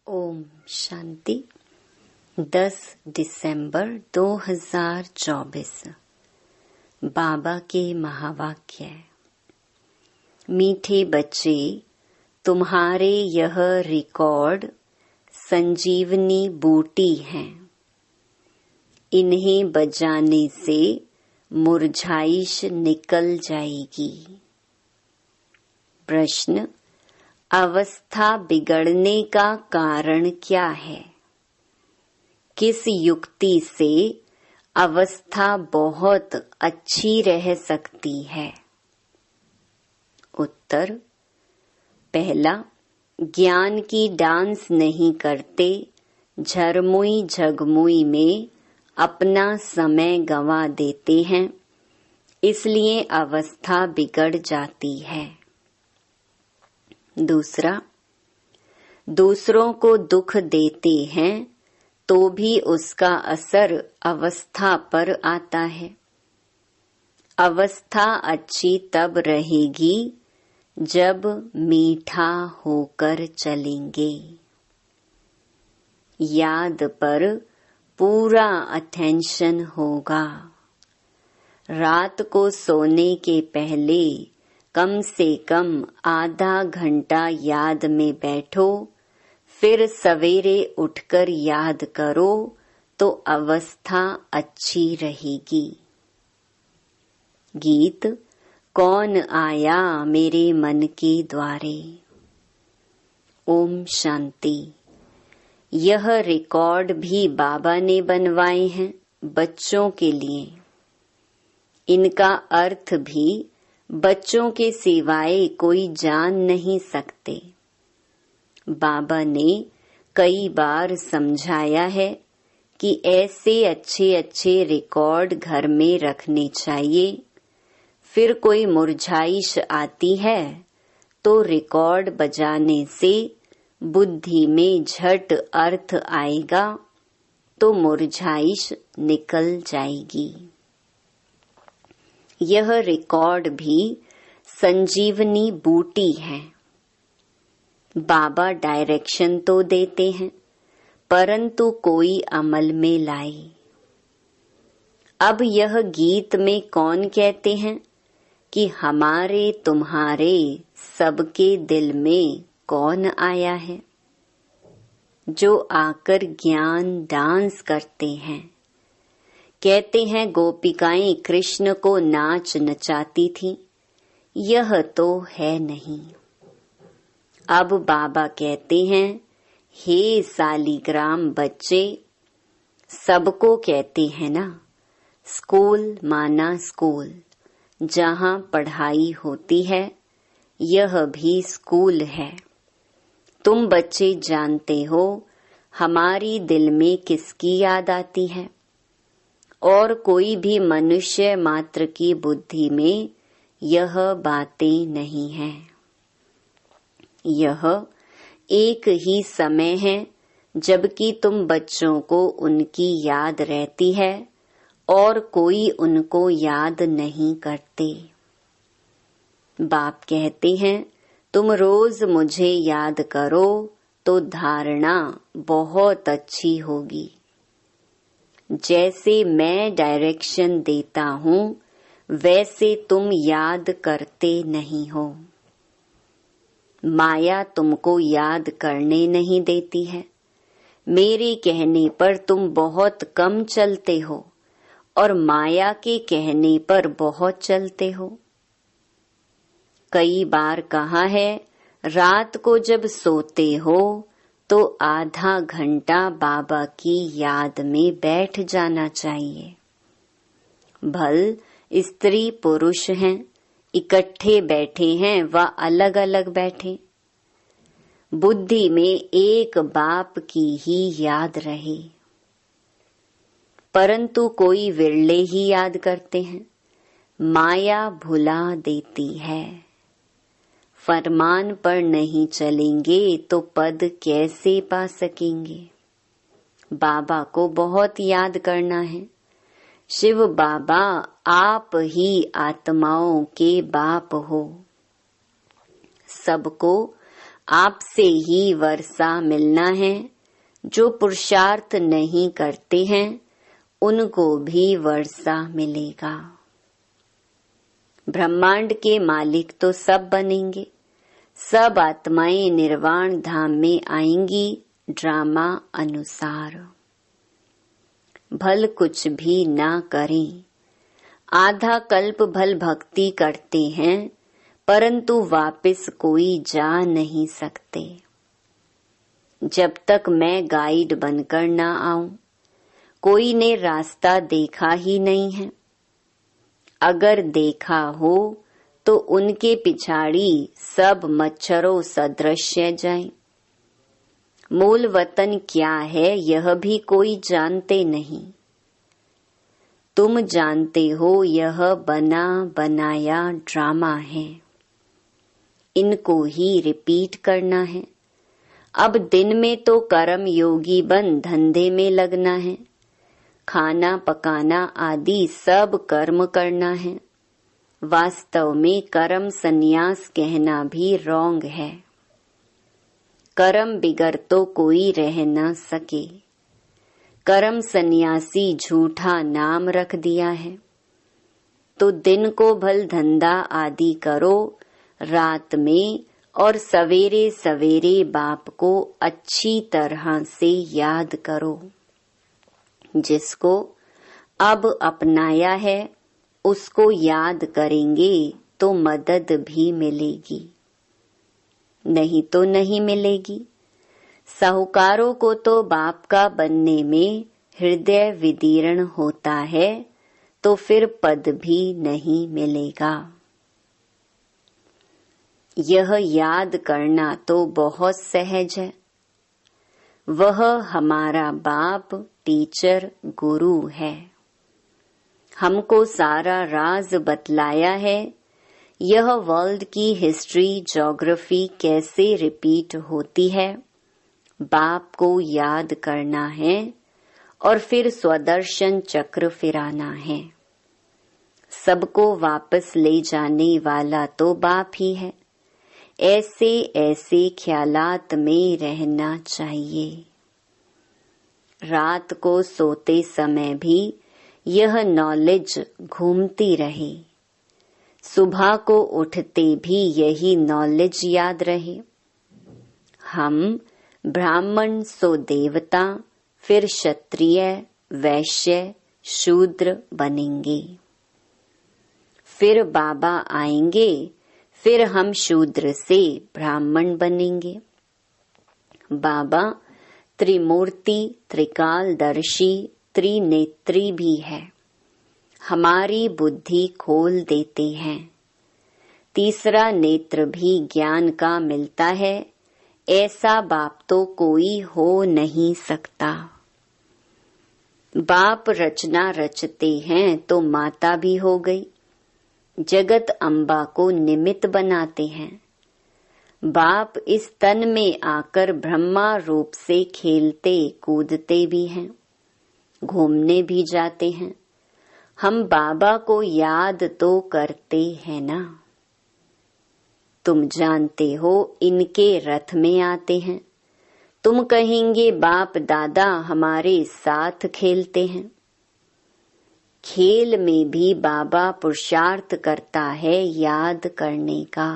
ओम शांति। 10 दिसंबर 2024 बाबा के महावाक्य। मीठे बच्चे, तुम्हारे यह रिकॉर्ड संजीवनी बूटी हैं। इन्हें बजाने से मुरझाइश निकल जाएगी। प्रश्न: अवस्था बिगड़ने का कारण क्या है? किस युक्ति से अवस्था बहुत अच्छी रह सकती है? उत्तर: पहला, ज्ञान की डांस नहीं करते, झरमुई झगमुई में अपना समय गंवा देते हैं, इसलिए अवस्था बिगड़ जाती है। दूसरा, दूसरों को दुख देते हैं तो भी उसका असर अवस्था पर आता है। अवस्था अच्छी तब रहेगी जब मीठा होकर चलेंगे। याद पर पूरा अटेंशन होगा। रात को सोने के पहले कम से कम आधा घंटा याद में बैठो, फिर सवेरे उठकर याद करो तो अवस्था अच्छी रहेगी। गीत: कौन आया मेरे मन के द्वारे। ओम शांति। यह रिकॉर्ड भी बाबा ने बनवाए हैं बच्चों के लिए। इनका अर्थ भी बच्चों के सिवाय कोई जान नहीं सकते। बाबा ने कई बार समझाया है कि ऐसे अच्छे अच्छे रिकॉर्ड घर में रखने चाहिए। फिर कोई मुरझाइश आती है तो रिकॉर्ड बजाने से बुद्धि में झट अर्थ आएगा तो मुरझाइश निकल जाएगी। यह रिकॉर्ड भी संजीवनी बूटी है। बाबा डायरेक्शन तो देते हैं, परंतु कोई अमल में लाए। अब यह गीत में कौन कहते हैं कि हमारे तुम्हारे सबके दिल में कौन आया है, जो आकर ज्ञान डांस करते हैं। कहते हैं गोपिकाएं कृष्ण को नाच नचाती थीं, यह तो है नहीं। अब बाबा कहते हैं, हे सालीग्राम बच्चे, सबको कहते हैं ना, स्कूल माना स्कूल, जहाँ पढ़ाई होती है, यह भी स्कूल है। तुम बच्चे जानते हो हमारी दिल में किसकी याद आती है, और कोई भी मनुष्य मात्र की बुद्धि में यह बातें नहीं है। यह एक ही समय है जबकि तुम बच्चों को उनकी याद रहती है और कोई उनको याद नहीं करते। बाप कहते हैं, तुम रोज मुझे याद करो तो धारणा बहुत अच्छी होगी। जैसे मैं डायरेक्शन देता हूँ वैसे तुम याद करते नहीं हो। माया तुमको याद करने नहीं देती है। मेरे कहने पर तुम बहुत कम चलते हो और माया के कहने पर बहुत चलते हो। कई बार कहा है, रात को जब सोते हो तो आधा घंटा बाबा की याद में बैठ जाना चाहिए। भल स्त्री पुरुष हैं, इकट्ठे बैठे हैं व अलग अलग बैठे, बुद्धि में एक बाप की ही याद रहे। परंतु कोई विरले ही याद करते हैं। माया भुला देती है। फरमान पर नहीं चलेंगे तो पद कैसे पा सकेंगे। बाबा को बहुत याद करना है। शिव बाबा, आप ही आत्माओं के बाप हो। सबको आपसे ही वर्षा मिलना है। जो पुरुषार्थ नहीं करते हैं उनको भी वर्षा मिलेगा। ब्रह्मांड के मालिक तो सब बनेंगे। सब आत्माएं निर्वाण धाम में आएंगी ड्रामा अनुसार। भल कुछ भी ना करें। आधा कल्प भल भक्ति करते हैं परंतु वापस कोई जा नहीं सकते। जब तक मैं गाइड बनकर ना आऊं कोई ने रास्ता देखा ही नहीं है। अगर देखा हो तो उनके पिछाड़ी सब मच्छरों सदृश जाएं। मूल वतन क्या है यह भी कोई जानते नहीं। तुम जानते हो यह बना बनाया ड्रामा है। इनको ही रिपीट करना है। अब दिन में तो कर्म योगी बन धंधे में लगना है। खाना पकाना आदि सब कर्म करना है। वास्तव में कर्म संन्यास कहना भी रॉन्ग है। कर्म बिगर तो कोई रह न सके। कर्म सन्यासी झूठा नाम रख दिया है। तो दिन को भल धंधा आदि करो, रात में और सवेरे सवेरे बाप को अच्छी तरह से याद करो। जिसको अब अपनाया है उसको याद करेंगे तो मदद भी मिलेगी, नहीं तो नहीं मिलेगी। साहूकारों को तो बाप का बनने में हृदय विदीर्ण होता है तो फिर पद भी नहीं मिलेगा। यह याद करना तो बहुत सहज है। वह हमारा बाप टीचर गुरु है। हमको सारा राज बतलाया है। यह वर्ल्ड की हिस्ट्री ज्योग्राफी कैसे रिपीट होती है बाप को याद करना है और फिर स्वदर्शन चक्र फिराना है। सबको वापस ले जाने वाला तो बाप ही है। ऐसे ऐसे ख्यालात में रहना चाहिए। रात को सोते समय भी यह नॉलेज घूमती रहे। सुबह को उठते भी यही नॉलेज याद रहे। हम ब्राह्मण सो देवता, फिर क्षत्रिय, वैश्य, शूद्र बनेंगे। फिर बाबा आएंगे, फिर हम शूद्र से ब्राह्मण बनेंगे। बाबा त्रिमूर्ति, त्रिकालदर्शी, त्रिनेत्री भी है। हमारी बुद्धि खोल देते हैं। तीसरा नेत्र भी ज्ञान का मिलता है। ऐसा बाप तो कोई हो नहीं सकता। बाप रचना रचते हैं तो माता भी हो गई। जगत अम्बा को निमित्त बनाते हैं। बाप इस तन में आकर ब्रह्मा रूप से खेलते कूदते भी हैं, घूमने भी जाते हैं। हम बाबा को याद तो करते हैं ना। तुम जानते हो इनके रथ में आते हैं। तुम कहेंगे बाप दादा हमारे साथ खेलते हैं। खेल में भी बाबा पुरुषार्थ करता है याद करने का।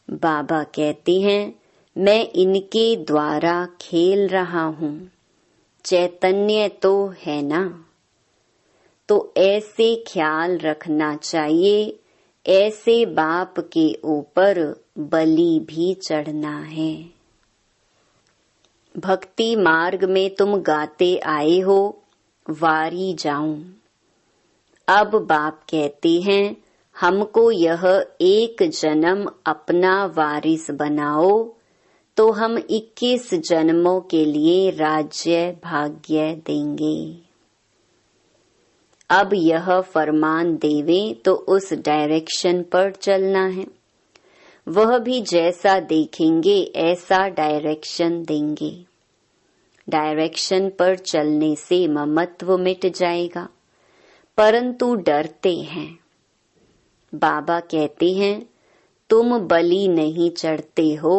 बाबा कहते हैं मैं इनके द्वारा खेल रहा हूँ। चैतन्य तो है ना। तो ऐसे ख्याल रखना चाहिए। ऐसे बाप के ऊपर बलि भी चढ़ना है। भक्ति मार्ग में तुम गाते आए हो वारी जाऊं। अब बाप कहते हैं हमको यह एक जन्म अपना वारिस बनाओ तो हम 21 जन्मों के लिए राज्य भाग्य देंगे। अब यह फरमान देवें तो उस डायरेक्शन पर चलना है। वह भी जैसा देखेंगे ऐसा डायरेक्शन देंगे। डायरेक्शन पर चलने से ममत्व मिट जाएगा, परंतु डरते हैं। बाबा कहते हैं तुम बलि नहीं चढ़ते हो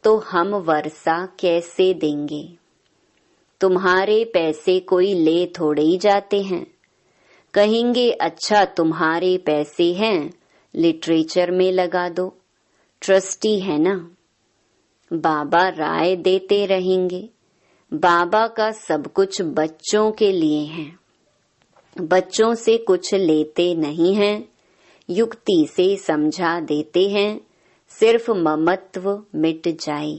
तो हम वर्षा कैसे देंगे। तुम्हारे पैसे कोई ले थोड़े ही जाते हैं। कहेंगे अच्छा तुम्हारे पैसे हैं, लिटरेचर में लगा दो, ट्रस्टी है ना। बाबा राय देते रहेंगे। बाबा का सब कुछ बच्चों के लिए है। बच्चों से कुछ लेते नहीं हैं, युक्ति से समझा देते हैं, सिर्फ ममत्व मिट जाए।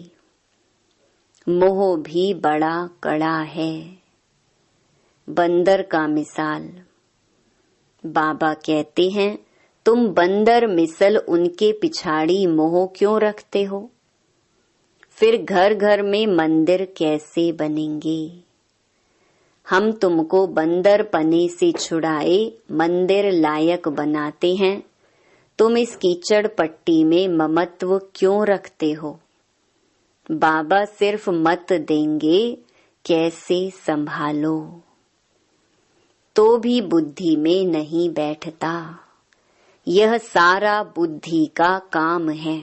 मोह भी बड़ा कड़ा है। बंदर का मिसाल। बाबा कहते हैं तुम बंदर मिसल उनके पिछाड़ी मोह क्यों रखते हो। फिर घर घर में मंदिर कैसे बनेंगे। हम तुमको बंदर पने से छुड़ाए मंदिर लायक बनाते हैं। तुम इस कीचड़ पट्टी में ममत्व क्यों रखते हो। बाबा सिर्फ मत देंगे, कैसे संभालो। तो भी बुद्धि में नहीं बैठता। यह सारा बुद्धि का काम है।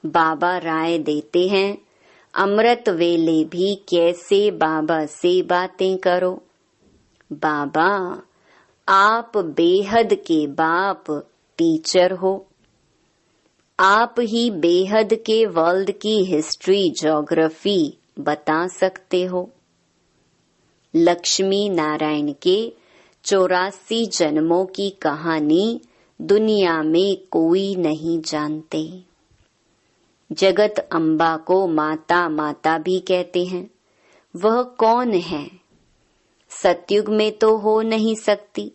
बाबा राय देते हैं अमृत वेले भी कैसे बाबा से बातें करो। बाबा आप बेहद के बाप टीचर हो। आप ही बेहद के वर्ल्ड की हिस्ट्री ज्योग्राफी बता सकते हो। लक्ष्मी नारायण के 84 जन्मों की कहानी दुनिया में कोई नहीं जानते। जगत अम्बा को माता माता भी कहते हैं। वह कौन है। सतयुग में तो हो नहीं सकती।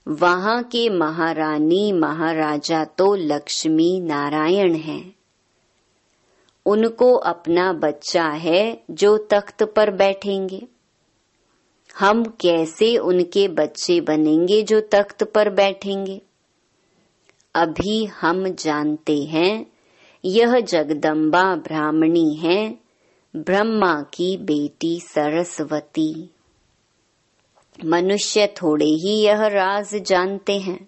वहां के महारानी महाराजा तो लक्ष्मी नारायण हैं। उनको अपना बच्चा है जो तख्त पर बैठेंगे। हम कैसे उनके बच्चे बनेंगे जो तख्त पर बैठेंगे। अभी हम जानते हैं यह जगदम्बा ब्राह्मणी है, ब्रह्मा की बेटी सरस्वती। मनुष्य थोड़े ही यह राज जानते हैं।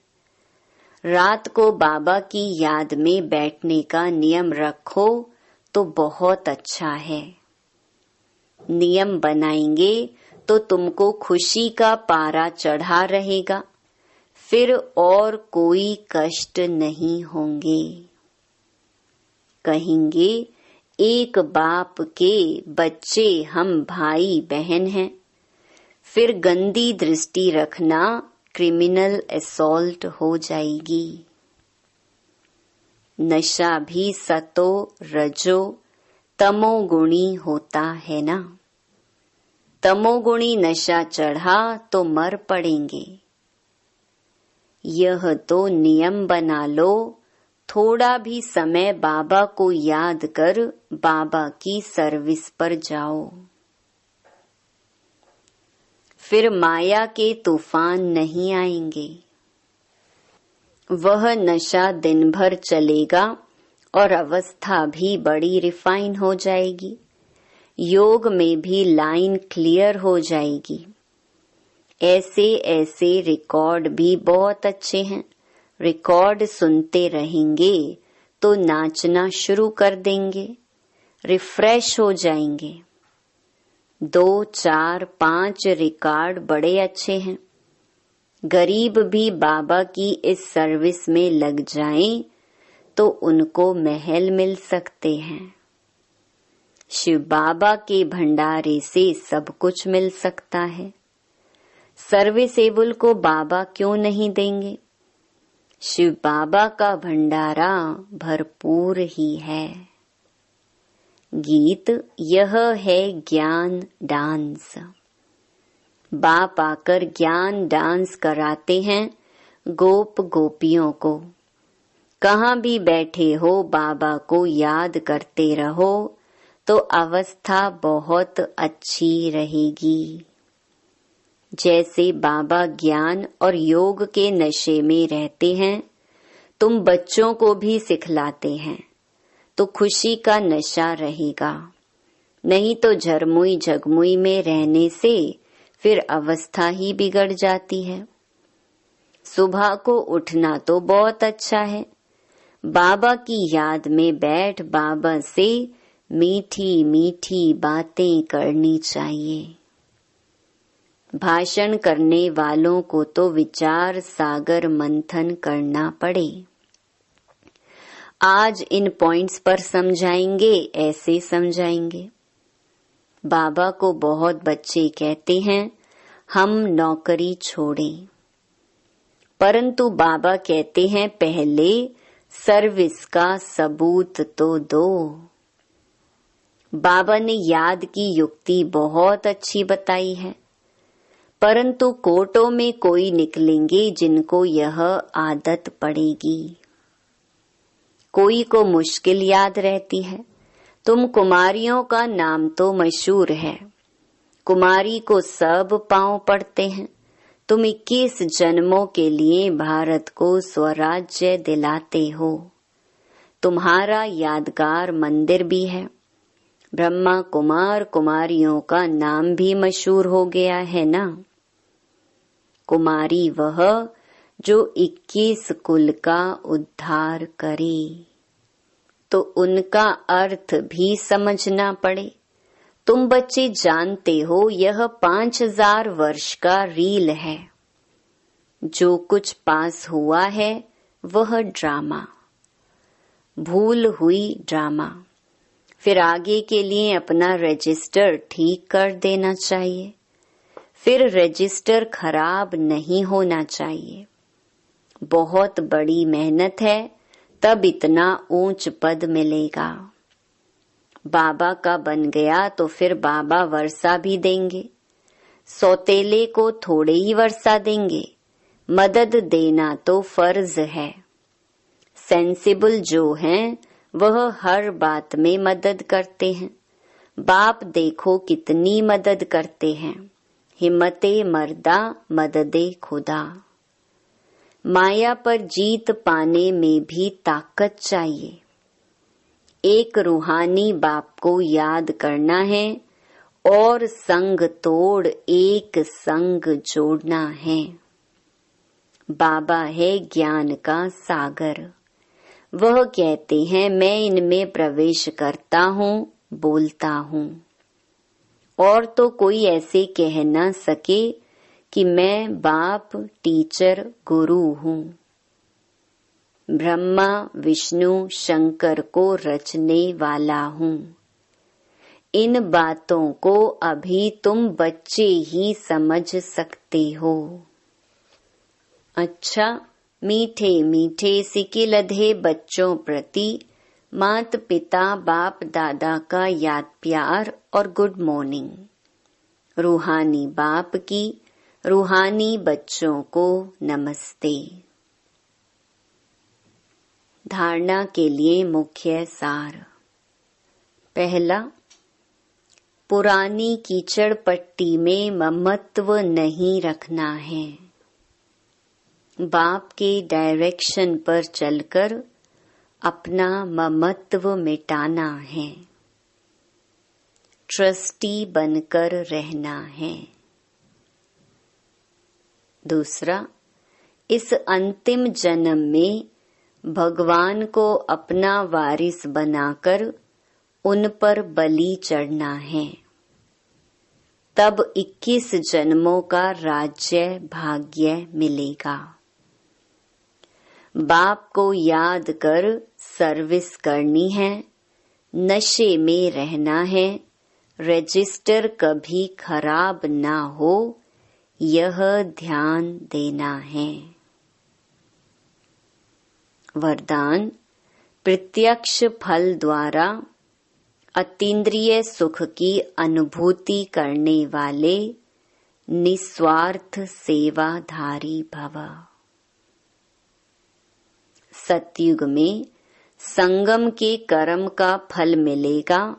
रात को बाबा की याद में बैठने का नियम रखो तो बहुत अच्छा है। नियम बनाएंगे तो तुमको खुशी का पारा चढ़ा रहेगा, फिर और कोई कष्ट नहीं होंगे। कहेंगे एक बाप के बच्चे हम भाई बहन हैं, फिर गंदी दृष्टि रखना क्रिमिनल असॉल्ट हो जाएगी। नशा भी सतो रजो तमोगुणी होता है ना। तमोगुणी नशा चढ़ा तो मर पड़ेंगे। यह तो नियम बना लो, थोड़ा भी समय बाबा को याद कर बाबा की सर्विस पर जाओ। फिर माया के तूफान नहीं आएंगे। वह नशा दिन भर चलेगा और अवस्था भी बड़ी रिफाइन हो जाएगी। योग में भी लाइन क्लियर हो जाएगी। ऐसे ऐसे रिकॉर्ड भी बहुत अच्छे हैं। रिकॉर्ड सुनते रहेंगे तो नाचना शुरू कर देंगे, रिफ्रेश हो जाएंगे। 2, 4, 5 रिकॉर्ड बड़े अच्छे हैं। गरीब भी बाबा की इस सर्विस में लग जाएं तो उनको महल मिल सकते हैं। शिव बाबा के भंडारे से सब कुछ मिल सकता है। सर्विसेबल को बाबा क्यों नहीं देंगे। शिव बाबा का भंडारा भरपूर ही है। गीत यह है ज्ञान डांस। बाप आकर ज्ञान डांस कराते हैं गोप गोपियों को। कहाँ भी बैठे हो बाबा को याद करते रहो तो अवस्था बहुत अच्छी रहेगी। जैसे बाबा ज्ञान और योग के नशे में रहते हैं, तुम बच्चों को भी सिखलाते हैं तो खुशी का नशा रहेगा। नहीं तो झरमुई झगमुई में रहने से फिर अवस्था ही बिगड़ जाती है। सुबह को उठना तो बहुत अच्छा है, बाबा की याद में बैठ बाबा से मीठी मीठी बातें करनी चाहिए। भाषण करने वालों को तो विचार सागर मंथन करना पड़े। आज इन पॉइंट्स पर समझाएंगे, ऐसे समझाएंगे। बाबा को बहुत बच्चे कहते हैं हम नौकरी छोड़ें, परंतु बाबा कहते हैं पहले सर्विस का सबूत तो दो। बाबा ने याद की युक्ति बहुत अच्छी बताई है, परंतु कोटों में कोई निकलेंगे जिनको यह आदत पड़ेगी। कोई को मुश्किल याद रहती है। तुम कुमारियों का नाम तो मशहूर है, कुमारी को सब पांव पड़ते हैं। तुम 21 जन्मों के लिए भारत को स्वराज्य दिलाते हो। तुम्हारा यादगार मंदिर भी है। ब्रह्मा कुमार कुमारियों का नाम भी मशहूर हो गया है ना। कुमारी वह जो 21 कुल का उद्धार करे, तो उनका अर्थ भी समझना पड़े। तुम बच्चे जानते हो यह 5000 वर्ष का रील है। जो कुछ पास हुआ है वह ड्रामा, भूल हुई ड्रामा। फिर आगे के लिए अपना रजिस्टर ठीक कर देना चाहिए। फिर रजिस्टर खराब नहीं होना चाहिए। बहुत बड़ी मेहनत है, तब इतना ऊंच पद मिलेगा। बाबा का बन गया तो फिर बाबा वर्षा भी देंगे। सौतेले को थोड़े ही वर्षा देंगे। मदद देना तो फर्ज है। सेंसिबल जो हैं वह हर बात में मदद करते हैं। बाप देखो कितनी मदद करते हैं। हिम्मते मर्दा मददे खुदा। माया पर जीत पाने में भी ताकत चाहिए। एक रूहानी बाप को याद करना है और संग तोड़ एक संग जोड़ना है। बाबा है ज्ञान का सागर। वह कहते हैं मैं इनमें प्रवेश करता हूँ, बोलता हूँ, और तो कोई ऐसे कह न सके कि मैं बाप टीचर गुरु हूँ। ब्रह्मा विष्णु शंकर को रचने वाला हूँ। इन बातों को अभी तुम बच्चे ही समझ सकते हो। अच्छा, मीठे मीठे सिके लधे बच्चों प्रति मात पिता बाप दादा का याद प्यार और गुड मॉर्निंग। रूहानी बाप की रूहानी बच्चों को नमस्ते। धारणा के लिए मुख्य सार। पहला, पुरानी कीचड़ पट्टी में ममत्व नहीं रखना है। बाप के डायरेक्शन पर चलकर अपना ममत्व मिटाना है। ट्रस्टी बनकर रहना है। दूसरा, इस अंतिम जन्म में भगवान को अपना वारिस बनाकर उन पर बलि चढ़ना है। तब 21 जन्मों का राज्य भाग्य मिलेगा। बाप को याद कर सर्विस करनी है। नशे में रहना है। रजिस्टर कभी खराब ना हो, यह ध्यान देना है। वरदान। प्रत्यक्ष फल द्वारा अतीन्द्रिय सुख की अनुभूति करने वाले निस्वार्थ सेवाधारी भव। सतयुग में संगम के कर्म का फल मिलेगा,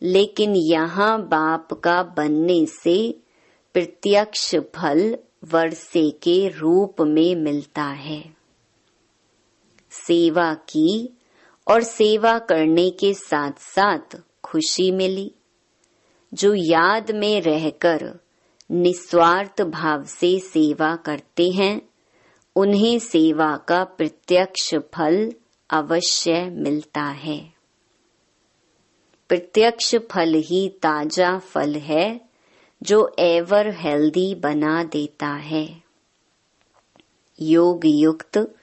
लेकिन यहाँ बाप का बनने से प्रत्यक्ष फल वर्षे के रूप में मिलता है। सेवा की और सेवा करने के साथ साथ खुशी मिली। जो याद में रहकर निस्वार्थ भाव से सेवा करते हैं, उन्हें सेवा का प्रत्यक्ष फल अवश्य मिलता है। प्रत्यक्ष फल ही ताजा फल है जो एवर हेल्दी बना देता है। योग युक्त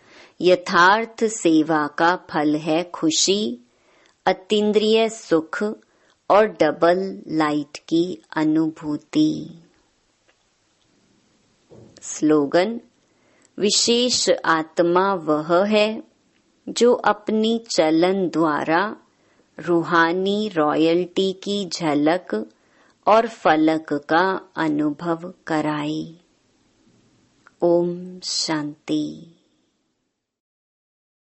यथार्थ सेवा का फल है खुशी, अतीन्द्रिय सुख और डबल लाइट की अनुभूति। स्लोगन: विशेष आत्मा वह है जो अपनी चलन द्वारा रूहानी रॉयल्टी की झलक और फलक का अनुभव कराए। ओम शांति।